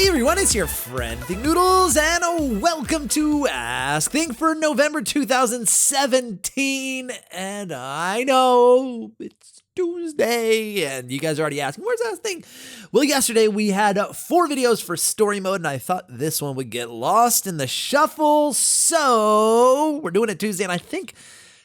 Hey everyone, it's your friend Thinknoodles, and welcome to Ask Think for November 2017. And I know it's Tuesday, and you guys are already asking, where's Ask Think? Well, yesterday we had 4 videos for story mode, and I thought this one would get lost in the shuffle, so we're doing it Tuesday, and I think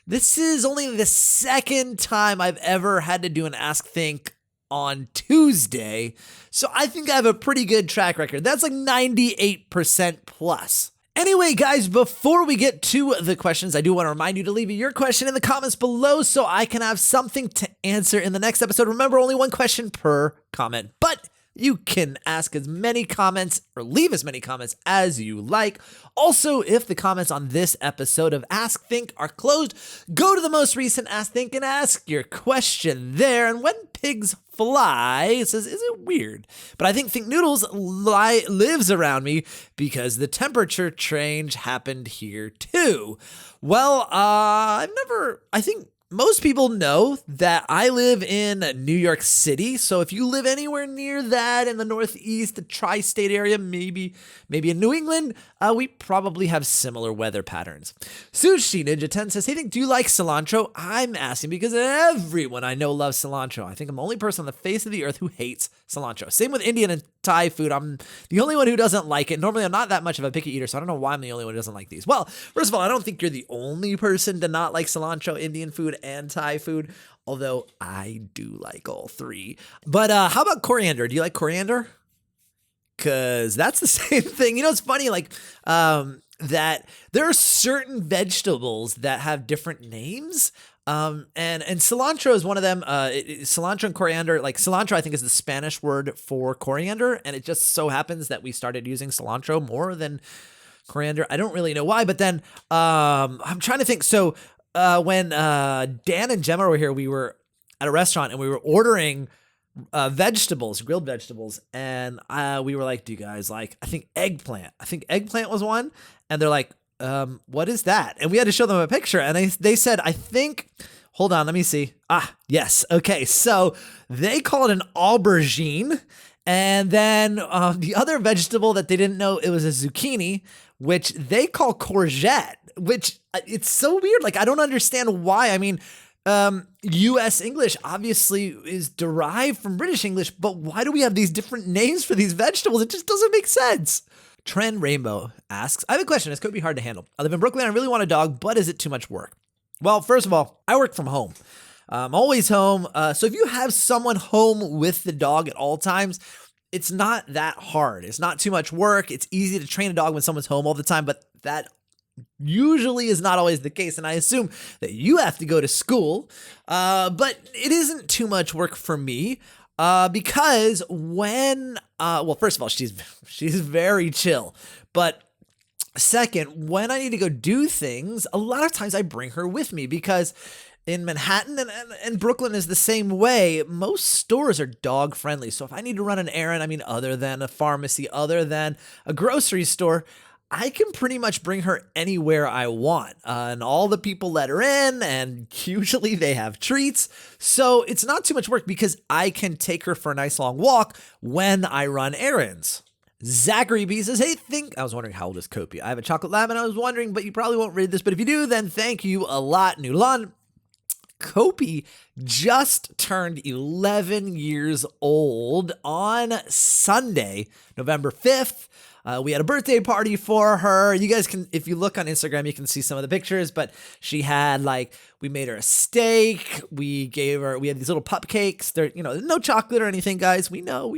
this is only the second time I've ever had to do an Ask Think on Tuesday, so I think I have a pretty good track record. That's like 98% plus. Anyway, guys, before we get to the questions, I do want to remind you to leave your question in the comments below so I can have something to answer in the next episode. Remember, only 1 question per comment, but you can ask as many comments or leave as many comments as you like. Also, if the comments on this episode of Ask Think are closed, go to the most recent Ask Think and ask your question there. And when pigs fly, it says, is it weird? But I think Thinknoodles lives around me because the temperature change happened here too. Well, I think most people know that I live in New York City, so if you live anywhere near that in the Northeast, the tri-state area, maybe in New England, we probably have similar weather patterns. Sushi Ninja 10 says, hey, do you like cilantro? I'm asking because everyone I know loves cilantro. I think I'm the only person on the face of the earth who hates cilantro. Same with Indian and Thai food. I'm the only one who doesn't like it. Normally, I'm not that much of a picky eater, so I don't know why I'm the only one who doesn't like these. Well, first of all, I don't think you're the only person to not like cilantro, Indian food, and Thai food, although I do like all 3. But how about coriander? Do you like coriander? Because that's the same thing. You know, it's funny, like, that there are certain vegetables that have different names. And cilantro is one of them. Cilantro and coriander, like cilantro, I think is the Spanish word for coriander. And it just so happens that we started using cilantro more than coriander. I don't really know why, but then, I'm trying to think. So, when, Dan and Gemma were here, we were at a restaurant and we were ordering vegetables, grilled vegetables. And, we were like, do you guys like, I think eggplant was one. And they're like, what is that? And we had to show them a picture, and they said, I think, hold on, let me see. Yes. Okay. So they call it an aubergine. And then, the other vegetable that they didn't know, it was a zucchini, which they call courgette, which it's so weird. Like, I don't understand why. I mean, US English obviously is derived from British English, but why do we have these different names for these vegetables? It just doesn't make sense. Trend Rainbow asks, I have a question. Is Kopi hard to handle? I live in Brooklyn. I really want a dog, but is it too much work? Well, first of all, I work from home. I'm always home. So if you have someone home with the dog at all times, it's not that hard. It's not too much work. It's easy to train a dog when someone's home all the time, but that usually is not always the case. And I assume that you have to go to school, but it isn't too much work for me. Because when, well, first of all, she's very chill, but second, when I need to go do things, a lot of times I bring her with me because in Manhattan and Brooklyn is the same way. Most stores are dog friendly. So if I need to run an errand, I mean, other than a pharmacy, other than a grocery store, I can pretty much bring her anywhere I want, and all the people let her in, and usually they have treats, so it's not too much work because I can take her for a nice long walk when I run errands. Zachary B says, hey, I was wondering how old is Kopi? I have a chocolate lab, and I was wondering, but you probably won't read this, but if you do, then thank you a lot, Noodle. Kopi just turned 11 years old on Sunday, November 5th. We had a birthday party for her. You guys can, if you look on Instagram, you can see some of the pictures, but she had we made her a steak. We had these little pup cakes. They're, no chocolate or anything, guys. We know,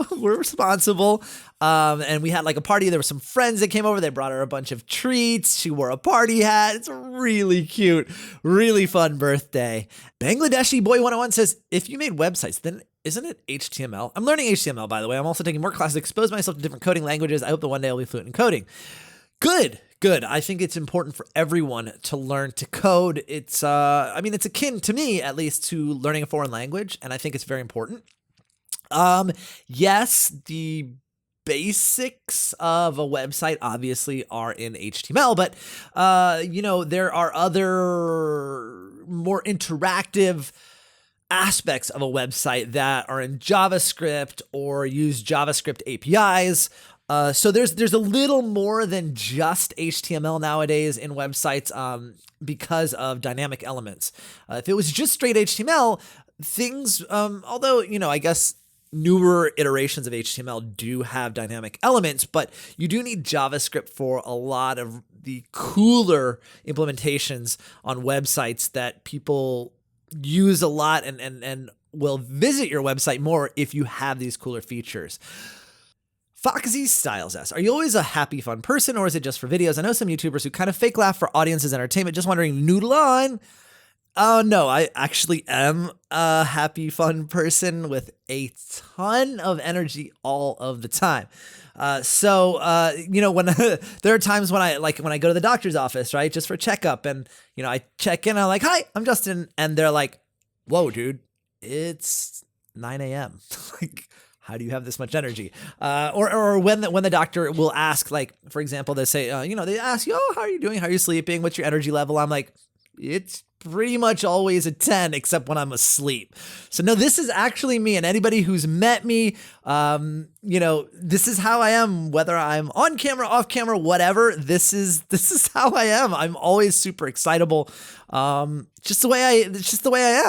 we're responsible. And we had a party. There were some friends that came over. They brought her a bunch of treats. She wore a party hat. It's really cute, really fun birthday. Bangladeshi Boy 101 says, if you made websites, then isn't it HTML? I'm learning HTML, by the way. I'm also taking more classes to expose myself to different coding languages. I hope that one day I'll be fluent in coding. Good. I think it's important for everyone to learn to code. It's akin to me, at least, to learning a foreign language, and I think it's very important. Yes, the basics of a website obviously are in HTML, but, there are other more interactive aspects of a website that are in JavaScript or use JavaScript APIs. So there's a little more than just HTML nowadays in websites because of dynamic elements. If it was just straight HTML, things, although, I guess newer iterations of HTML do have dynamic elements, but you do need JavaScript for a lot of the cooler implementations on websites that people use a lot and will visit your website more if you have these cooler features. Foxy Styles asks, are you always a happy, fun person, or is it just for videos? I know some YouTubers who kind of fake laugh for audience's entertainment. Just wondering, noodle on. Oh, no, I actually am a happy, fun person with a ton of energy all of the time. When there are times when I go to the doctor's office, right, just for a checkup, and, I check in, I'm like, hi, I'm Justin. And they're like, whoa, dude, it's 9 a.m. Like, how do you have this much energy? Or when the doctor will ask, like, for example, they say, they ask you, oh, how are you doing? How are you sleeping? What's your energy level? I'm like, it's pretty much always a 10, except when I'm asleep. So no, this is actually me. And anybody who's met me, this is how I am, whether I'm on camera, off camera, whatever. This is how I am. I'm always super excitable. Just the way I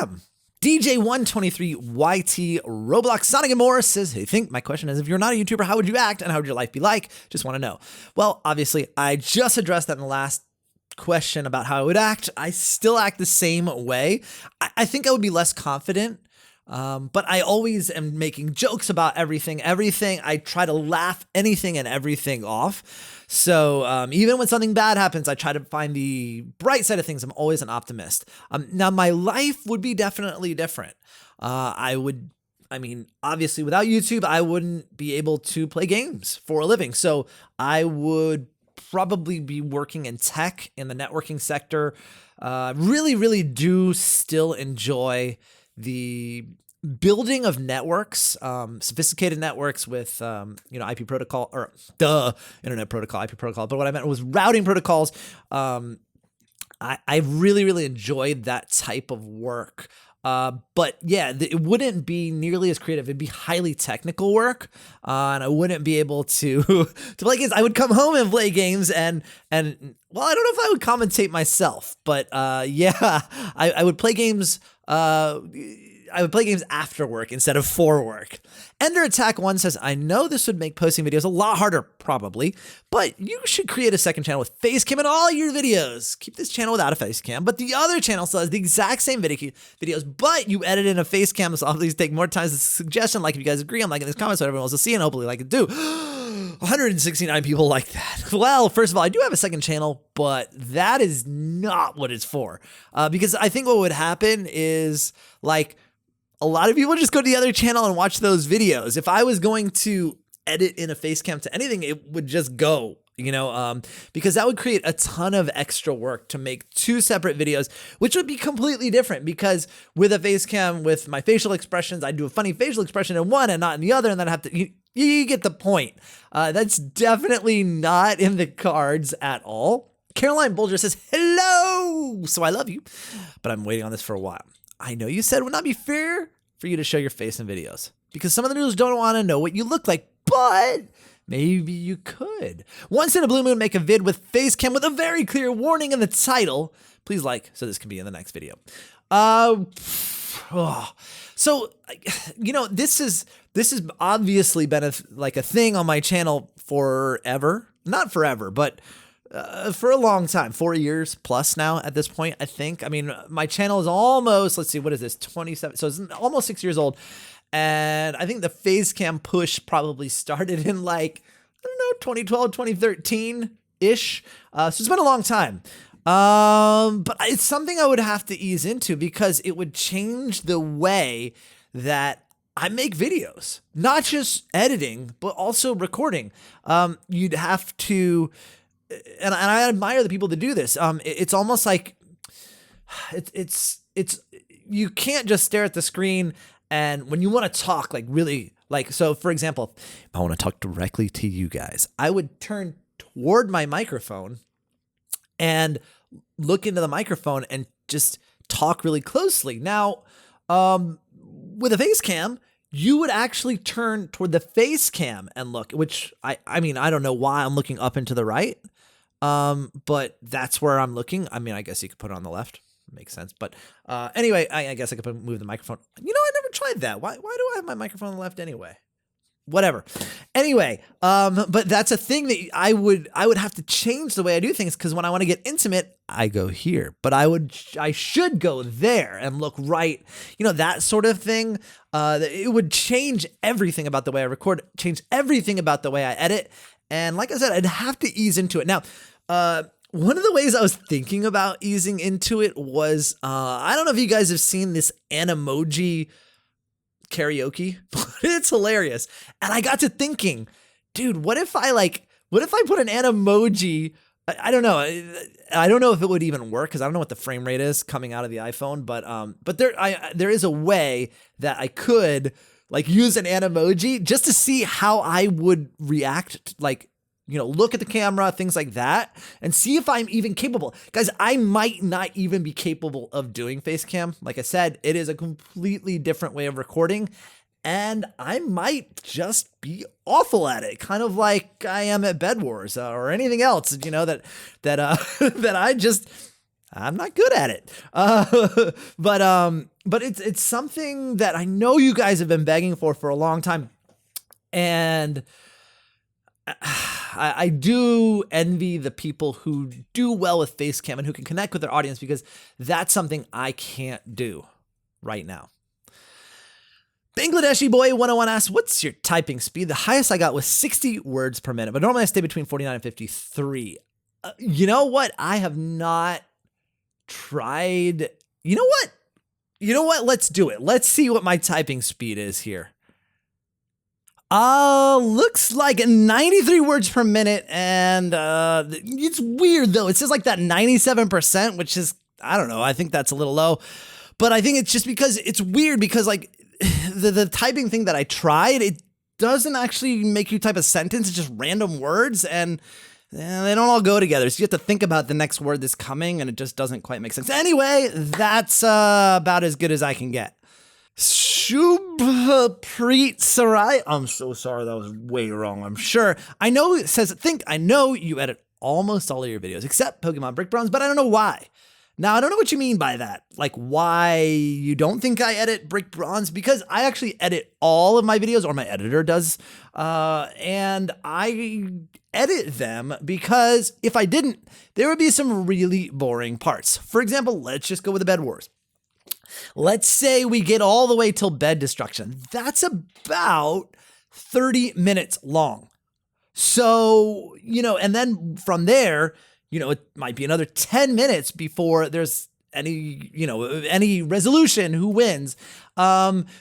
am. DJ123YT Roblox Sonic and More says, hey, my question is, if you're not a YouTuber, how would you act and how would your life be like? Just want to know. Well, obviously, I just addressed that in the last question about how I would act. I still act the same way. I think I would be less confident, but I always am making jokes about everything. I try to laugh anything and everything off. So even when something bad happens, I try to find the bright side of things. I'm always an optimist. Now, my life would be definitely different. Obviously, without YouTube, I wouldn't be able to play games for a living. So I would probably be working in tech, in the networking sector. Really, really do still enjoy the building of networks, sophisticated networks with, IP protocol, or internet protocol, IP protocol. But what I meant was routing protocols. I really, really enjoyed that type of work. But yeah, it wouldn't be nearly as creative. It'd be highly technical work, and I wouldn't be able to play games. I would come home and play games, and well, I don't know if I would commentate myself, but I would play games. I would play games after work instead of for work. Ender Attack 1 says, I know this would make posting videos a lot harder, probably, but you should create a second channel with Facecam in all your videos. Keep this channel without a Facecam, but the other channel still has the exact same videos, but you edit in a Facecam, so please take more time as a suggestion. Like, if you guys agree, I'm liking this comment so everyone else will see and hopefully like it too. 169 people like that. Well, first of all, I do have a second channel, but that is not what it's for. Because I think what would happen is, like, a lot of people just go to the other channel and watch those videos. If I was going to edit in a Facecam to anything, it would just go, because that would create a ton of extra work to make two separate videos, which would be completely different, because with a Facecam, with my facial expressions, I do a funny facial expression in one and not in the other, and then I have to, you get the point. That's definitely not in the cards at all. Caroline Bolger says, hello. So I love you, but I'm waiting on this for a while. I know you said it would not be fair for you to show your face in videos because some of the noodles don't want to know what you look like, but maybe you could. Once in a blue moon, make a vid with Facecam with a very clear warning in the title. Please like, so this can be in the next video. So, this has obviously been a thing on my channel forever. Not forever, but for a long time, 4 years plus now at this point, I think. I mean, my channel is almost, let's see, what is this, 27? So it's almost 6 years old. And I think the Facecam push probably started in 2012, 2013-ish. So it's been a long time. But it's something I would have to ease into because it would change the way that I make videos, not just editing, but also recording. You'd have to, and I admire the people that do this. It's almost like it's you can't just stare at the screen, and when you want to talk, so for example, if I want to talk directly to you guys, I would turn toward my microphone and look into the microphone and just talk really closely. Now, with a Facecam, you would actually turn toward the face cam and look, which I mean, I don't know why I'm looking up and to the right. But that's where I'm looking. I mean, I guess you could put it on the left. Makes sense. But anyway, I guess I could move the microphone. You know, I never tried that. Why do I have my microphone on the left anyway? Whatever. Anyway, but that's a thing that I would have to change the way I do things, because when I want to get intimate, I go here. But I should go there and look right. You know, that sort of thing. It would change everything about the way I record, change everything about the way I edit. And like I said, I'd have to ease into it. Now, one of the ways I was thinking about easing into it was, I don't know if you guys have seen this Animoji karaoke, but it's hilarious. And I got to thinking, dude, what if I put an Animoji? I don't know. I don't know if it would even work, because I don't know what the frame rate is coming out of the iPhone, but there is a way that I could like use an Animoji just to see how I would react, like, you know, look at the camera, things like that, and see if I'm even capable. Guys, I might not even be capable of doing Facecam. Like I said, it is a completely different way of recording, and I might just be awful at it, kind of like I am at Bedwars or anything else, you know, that I'm not good at it. But it's something that I know you guys have been begging for a long time, and I do envy the people who do well with Facecam and who can connect with their audience, because that's something I can't do right now. Bangladeshi Boy 101 asks, what's your typing speed? The highest I got was 60 words per minute, but normally I stay between 49 and 53. You know what? I have not tried. You know what? Let's do it. Let's see what my typing speed is here. Looks like 93 words per minute, and it's weird though. It says like that 97%, which is, I don't know, I think that's a little low, but I think it's just because it's weird, because like the typing thing that I tried, it doesn't actually make you type a sentence. It's just random words, and they don't all go together. So you have to think about the next word that's coming, and it just doesn't quite make sense. Anyway, that's about as good as I can get. Shubhpreet Sarai. I'm so sorry, that was way wrong, I'm sure. I know it says, I know you edit almost all of your videos except Pokemon Brick Bronze, but I don't know why. Now, I don't know what you mean by that. Like, why you don't think I edit Brick Bronze, because I actually edit all of my videos, or my editor does, and I edit them because if I didn't, there would be some really boring parts. For example, let's just go with the Bedwars. Let's say we get all the way till bed destruction. That's about 30 minutes long. So, you know, and then from there, you know, it might be another 10 minutes before there's any resolution who wins,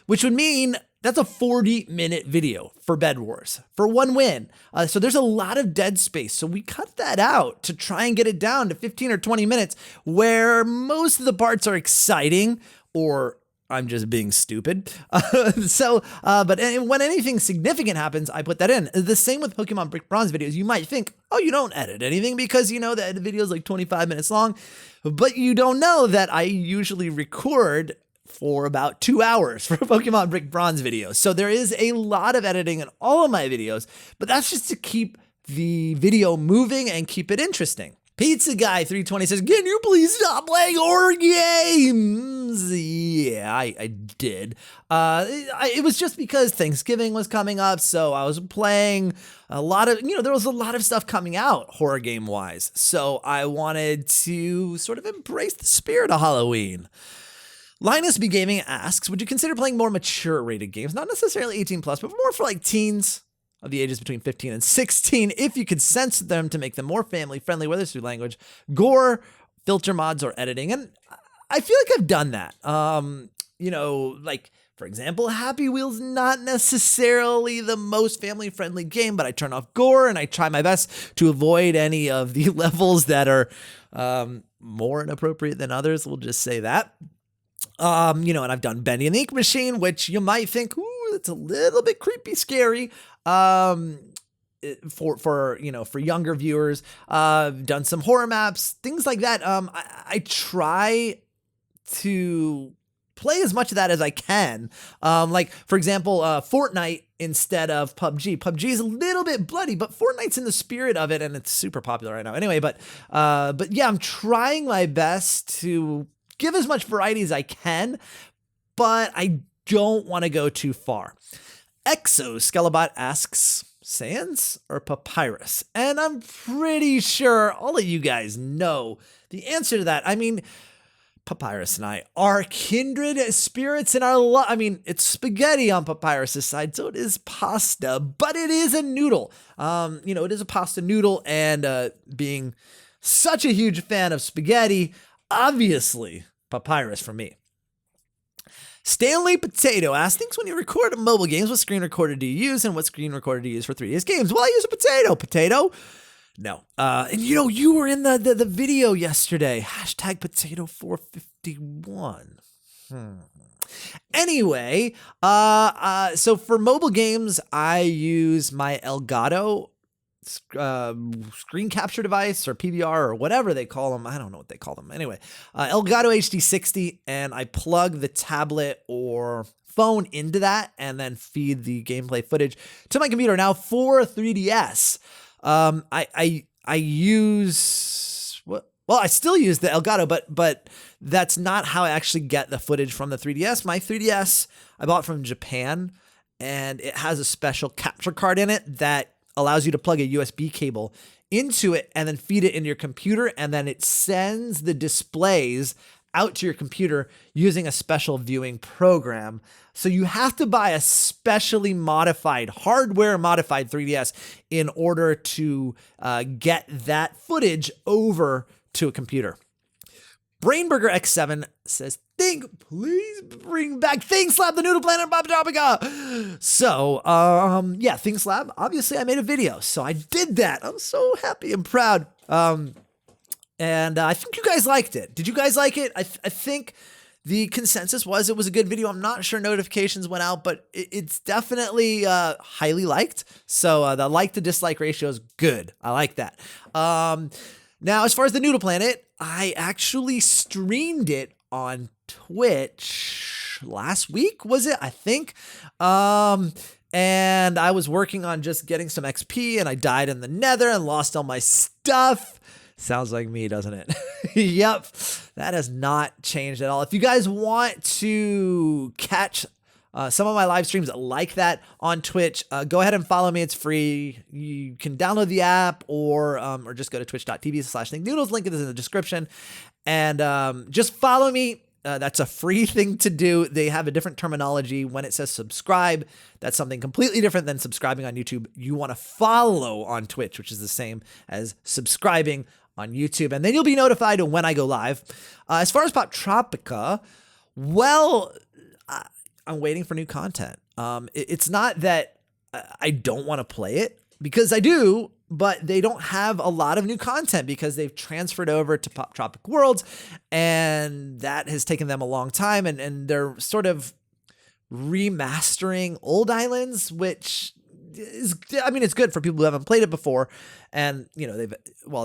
which would mean that's a 40-minute video for Bedwars for one win. So there's a lot of dead space. So we cut that out to try and get it down to 15 or 20 minutes, where most of the parts are exciting, or I'm just being stupid. But when anything significant happens, I put that in. The same with Pokemon Brick Bronze videos. You might think, oh, you don't edit anything because you know that the video is like 25 minutes long, but you don't know that I usually record for about 2 hours for Pokemon Brick Bronze videos. So there is a lot of editing in all of my videos, but that's just to keep the video moving and keep it interesting. Pizza Guy 320 says, can you please stop playing horror games? Yeah, I did. It was just because Thanksgiving was coming up, so I was playing a lot of, there was a lot of stuff coming out horror game wise. So I wanted to sort of embrace the spirit of Halloween. Linus B Gaming asks, would you consider playing more mature rated games? Not necessarily 18 plus, but more for like teens of the ages between 15 and 16, if you could censor them to make them more family friendly, whether it's through language, gore, filter mods, or editing. And I feel like I've done that. Like, for example, Happy Wheels, not necessarily the most family friendly game, but I turn off gore and I try my best to avoid any of the levels that are more inappropriate than others. We'll just say that. And I've done Bendy and the Ink Machine, which you might think, ooh, it's a little bit creepy, scary. For younger viewers, done some horror maps, things like that. I try to play as much of that as I can. Like, for example, Fortnite instead of PUBG. PUBG is a little bit bloody, but Fortnite's in the spirit of it, and it's super popular right now. Anyway, but yeah, I'm trying my best to give as much variety as I can, but I don't want to go too far. Exoskelebot asks, Sans or Papyrus? And I'm pretty sure all of you guys know the answer to that. I mean, Papyrus and I are kindred spirits in our love. I mean, it's spaghetti on Papyrus's side, so it is pasta, but it is a noodle. You know, it is a pasta noodle, and being such a huge fan of spaghetti, obviously Papyrus for me. Stanley Potato asks, thinks when you record mobile games, what screen recorder do you use, and what screen recorder do you use for 3DS games? Well, I use a potato. No. And you know, you were in the video yesterday. Hashtag potato451. Anyway, so for mobile games, I use my Elgato screen capture device, or PVR, or whatever they call them. I don't know what they call them. Anyway, Elgato HD60, and I plug the tablet or phone into that and then feed the gameplay footage to my computer. Now for 3DS, I use I still use the Elgato, but that's not how I actually get the footage from the 3DS. My 3DS I bought from Japan, and it has a special capture card in it that allows you to plug a USB cable into it and then feed it into your computer, and then it sends the displays out to your computer using a special viewing program. So you have to buy a specially modified, hardware modified 3DS in order to get that footage over to a computer. Brainburger X7 says, please bring back ThinkSlab, the Noodle Planet, Subnautica. So, yeah, ThinkSlab, obviously I made a video, so I did that. I'm so happy and proud. And I think you guys liked it. Did you guys like it? I think the consensus was it was a good video. I'm not sure notifications went out, but it's definitely highly liked. So the like to dislike ratio is good. I like that. Now, as far as the Noodle Planet, I actually streamed it on Twitch last week, was it? I think. And I was working on just getting some XP, and I died in the nether and lost all my stuff. Sounds like me, doesn't it? Yep, that has not changed at all. If you guys want to catch some of my live streams like that on Twitch, go ahead and follow me. It's free. You can download the app or just go to twitch.tv/thinknoodles. Link is in the description. And just follow me. That's a free thing to do. They have a different terminology. When it says subscribe, that's something completely different than subscribing on YouTube. You want to follow on Twitch, which is the same as subscribing on YouTube. And then you'll be notified when I go live. As far as Poptropica, well, I'm waiting for new content. It's not that I don't want to play it, because I do, but they don't have a lot of new content because they've transferred over to Poptropic Worlds, and that has taken them a long time, and they're sort of remastering old islands, which is, I mean, it's good for people who haven't played it before, and you know,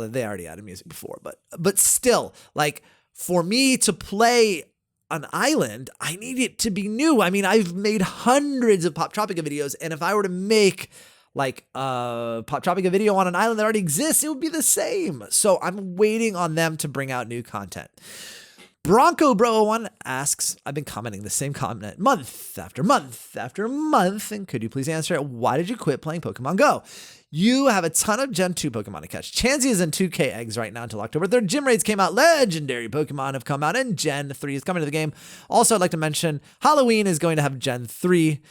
they already added music before, but still, like, for me to play an island, I need it to be new. I mean, I've made hundreds of Poptropica videos, and if I were to make like a Poptropica video on an island that already exists, it would be the same. So I'm waiting on them to bring out new content. Bronco Bro 1 asks, I've been commenting the same comment month after month after month, and could you please answer it? Why did you quit playing Pokemon Go? You have a ton of Gen 2 Pokemon to catch. Chansey is in 2K eggs right now until October 3rd. Gym raids came out. Legendary Pokemon have come out, and Gen 3 is coming to the game. Also, I'd like to mention Halloween is going to have Gen 3.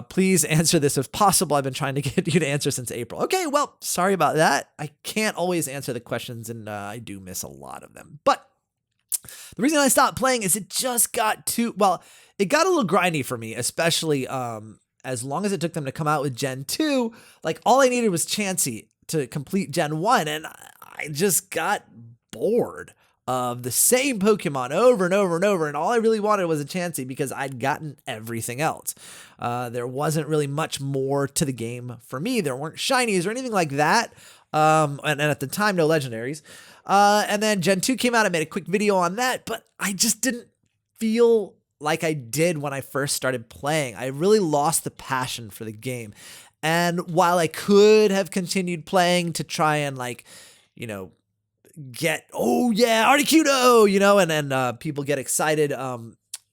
Please answer this if possible. I've been trying to get you to answer since April. Okay, well, sorry about that. I can't always answer the questions, and I do miss a lot of them. But the reason I stopped playing is it just got it got a little grindy for me, especially as long as it took them to come out with Gen 2, like all I needed was Chansey to complete Gen 1, and I just got bored of the same Pokemon over and over and over, and all I really wanted was a Chansey because I'd gotten everything else. There wasn't really much more to the game for me. There weren't shinies or anything like that, and at the time, no legendaries. And then Gen 2 came out. I made a quick video on that, but I just didn't feel like I did when I first started playing. I really lost the passion for the game. And while I could have continued playing to try and like, you know, get, oh yeah, Articuno, you know, and people get excited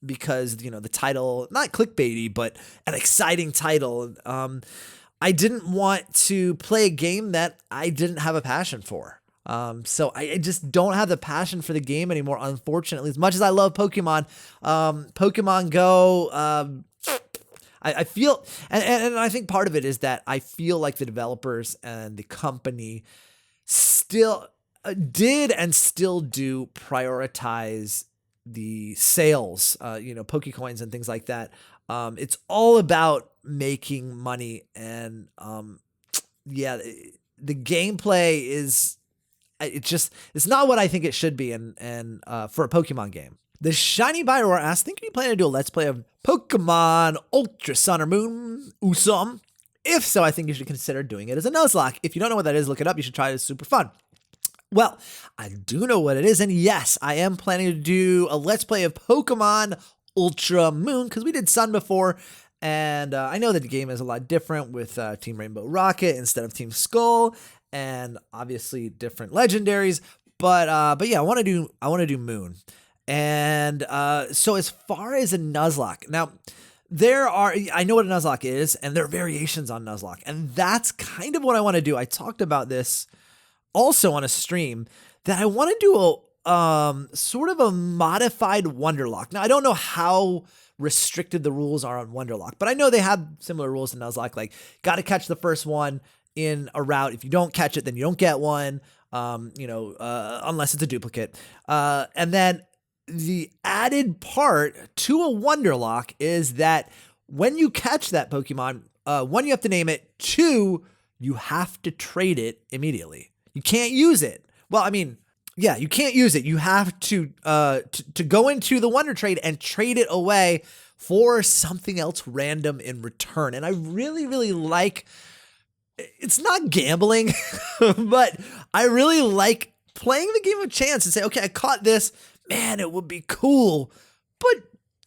because, you know, the title, not clickbaity, but an exciting title. I didn't want to play a game that I didn't have a passion for. So I just don't have the passion for the game anymore, unfortunately. As much as I love Pokemon, Pokemon Go, I feel, and I think part of it is that I feel like the developers and the company still did and still do prioritize the sales, you know, Pokecoins and things like that. It's all about making money, and yeah, the gameplay is, it's not what I think it should be, and for a Pokemon game. The Shiny Bedwars asks, think you plan to do a Let's Play of Pokemon Ultra Sun or Moon Usum? If so, I think you should consider doing it as a Nuzlocke. If you don't know what that is, look it up. You should try it. It's super fun. Well, I do know what it is, and yes, I am planning to do a Let's Play of Pokemon Ultra Moon, because we did Sun before, and I know that the game is a lot different with Team Rainbow Rocket instead of Team Skull, and obviously different legendaries, but yeah, I want to do Moon. And so as far as a Nuzlocke, now I know what a Nuzlocke is, and there are variations on Nuzlocke, and that's kind of what I want to do. I talked about this also on a stream, that I want to do a sort of a modified Wonderlock. Now, I don't know how restricted the rules are on Wonderlock, but I know they have similar rules to Nuzlocke, like got to catch the first one in a route. If you don't catch it, then you don't get one, you know, unless it's a duplicate. And then the added part to a Wonderlock is that when you catch that Pokemon, one, you have to name it, two, you have to trade it immediately. You can't use it. Well, I mean, yeah, you can't use it. You have to go into the Wonder Trade and trade it away for something else random in return. And I really, really like, it's not gambling, but I really like playing the game of chance and say, okay, I caught this. Man, it would be cool, but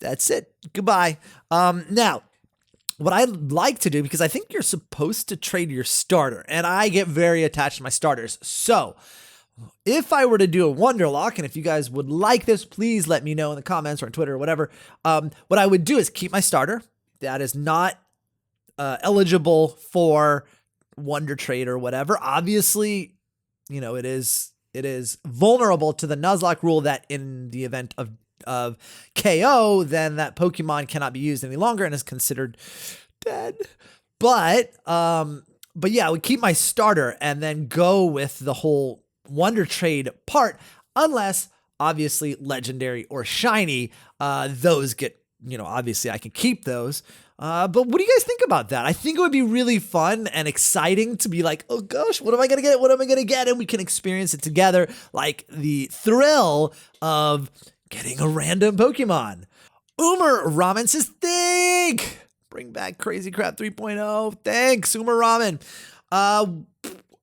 that's it. Goodbye. Now, what I'd like to do, because I think you're supposed to trade your starter, and I get very attached to my starters. So if I were to do a Wonderlock, and if you guys would like this, please let me know in the comments or on Twitter or whatever. What I would do is keep my starter. That is not eligible for Wonder Trade or whatever. Obviously, you know, it is vulnerable to the Nuzlocke rule that in the event of KO, then that Pokemon cannot be used any longer and is considered dead. But yeah, I would keep my starter and then go with the whole Wonder Trade part, unless obviously legendary or shiny, those get, you know, obviously I can keep those. But what do you guys think about that? I think it would be really fun and exciting to be like, oh gosh, what am I going to get? What am I going to get? And we can experience it together. Like the thrill of getting a random Pokemon. Umer Ramen says, think! Bring back Crazy Crap 3.0. Thanks, Umer Ramen.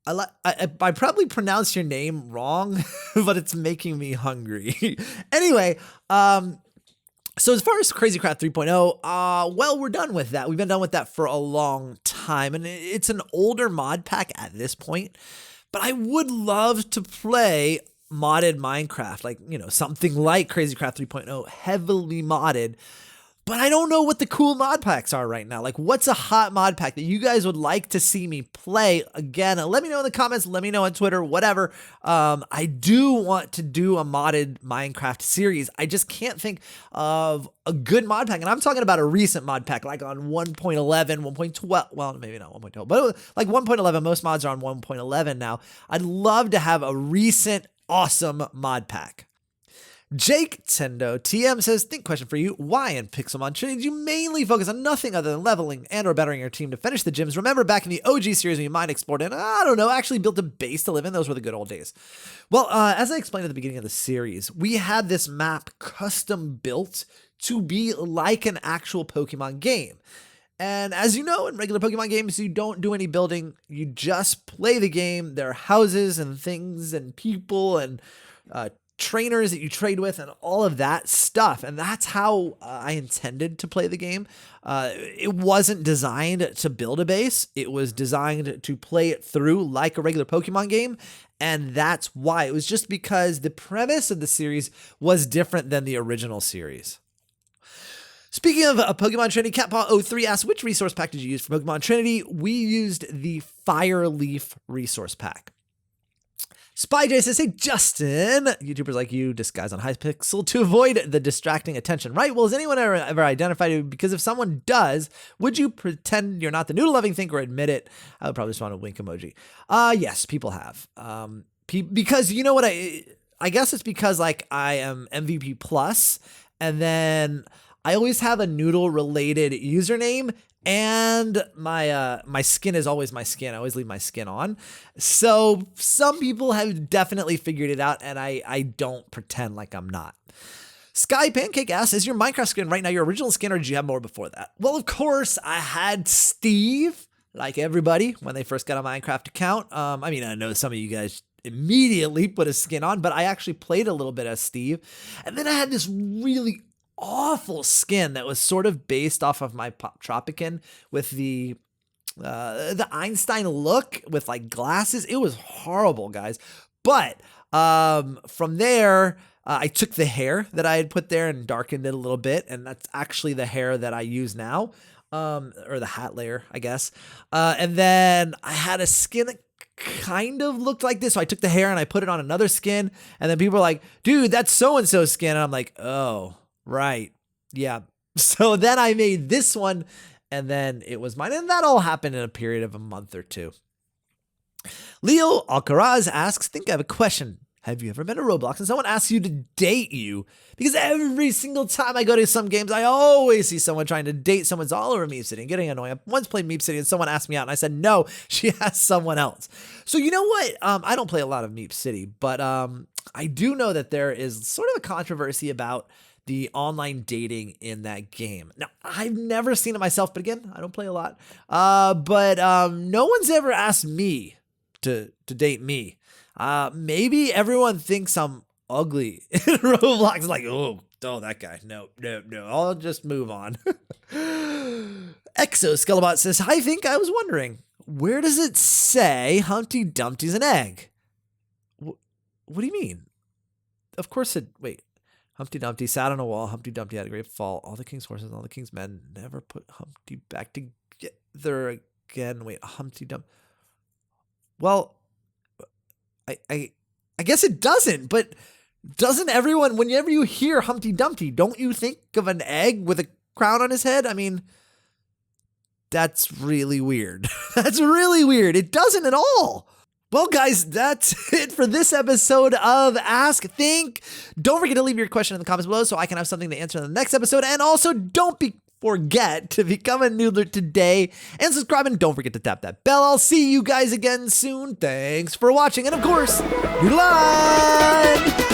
I probably pronounced your name wrong, but it's making me hungry. Anyway, so as far as Crazy Crap 3.0, well, we're done with that. We've been done with that for a long time, and it's an older mod pack at this point, but I would love to play modded Minecraft, like, you know, something like Crazy Crap 3.0, heavily modded. But I don't know what the cool mod packs are right now. Like, what's a hot mod pack that you guys would like to see me play? Again, let me know in the comments. Let me know on Twitter, whatever. I do want to do a modded Minecraft series. I just can't think of a good mod pack. And I'm talking about a recent mod pack, like on 1.11, 1.12. Well, maybe not 1.12, but like 1.11. Most mods are on 1.11 now. I'd love to have a recent awesome mod pack. Jake Tendo TM says, think question for you. Why in Pixelmon should you mainly focus on nothing other than leveling and or bettering your team to finish the gyms? Remember back in the OG series when you mined, explored, and I don't know, actually built a base to live in? Those were the good old days. Well, as I explained at the beginning of the series, we had this map custom built to be like an actual Pokemon game. And as you know, in regular Pokemon games, you don't do any building. You just play the game. There are houses and things and people and trainers that you trade with and all of that stuff. And that's how I intended to play the game. It wasn't designed to build a base. It was designed to play it through like a regular Pokemon game. And that's why. It was just because the premise of the series was different than the original series. Speaking of Pokemon Trinity, CatPaw03 asks, which resource pack did you use for Pokemon Trinity? We used the Fire Leaf resource pack. SpyJ says, hey, Justin, YouTubers like you disguise on Hypixel to avoid the distracting attention, right? Well, has anyone ever identified it? Because if someone does, would you pretend you're not the noodle-loving thing or admit it? I would probably just want a wink emoji. Yes, people have. Because you know what? I guess it's because like I am MVP plus, and then I always have a noodle-related username. And my skin is always my skin. I always leave my skin on. So some people have definitely figured it out, and I don't pretend like I'm not. Sky Pancake asks, is your Minecraft skin right now your original skin, or did you have more before that? Well, of course, I had Steve, like everybody, when they first got a Minecraft account. I mean, I know some of you guys immediately put a skin on, but I actually played a little bit as Steve. And then I had this really awful skin that was sort of based off of my Pop Tropican with the Einstein look with like glasses. It was horrible, guys. But from there, I took the hair that I had put there and darkened it a little bit, and that's actually the hair that I use now, or the hat layer, I guess. And then I had a skin that kind of looked like this, so I took the hair and I put it on another skin, and then people were like, dude, that's so-and-so's skin, and I'm like, oh, right. Yeah. So then I made this one, and then it was mine. And that all happened in a period of a month or two. Leo Alcaraz asks, I think I have a question. Have you ever been to Roblox and someone asks you to date you? Because every single time I go to some games, I always see someone trying to date someone. It's all over Meep City and getting annoying. I once played Meep City and someone asked me out and I said, no, she has someone else. So you know what? I don't play a lot of Meep City, but I do know that there is sort of a controversy about the online dating in that game. Now, I've never seen it myself, but again, I don't play a lot. But no one's ever asked me to date me. Maybe everyone thinks I'm ugly in Roblox. Like, oh, that guy. No. I'll just move on. Exoskelebot says, I think I was wondering, where does it say Humpty Dumpty's an egg? What do you mean? Of course wait. Humpty Dumpty sat on a wall. Humpty Dumpty had a great fall. All the king's horses and all the king's men never put Humpty back together again. Wait, Humpty Dumpty. Well, I guess it doesn't, but doesn't everyone, whenever you hear Humpty Dumpty, don't you think of an egg with a crown on his head? I mean, that's really weird. That's really weird. It doesn't at all. Well, guys, that's it for this episode of Ask Think. Don't forget to leave your question in the comments below so I can have something to answer in the next episode. And also, don't forget to become a Noodler today and subscribe. And don't forget to tap that bell. I'll see you guys again soon. Thanks for watching. And of course, Noodle on!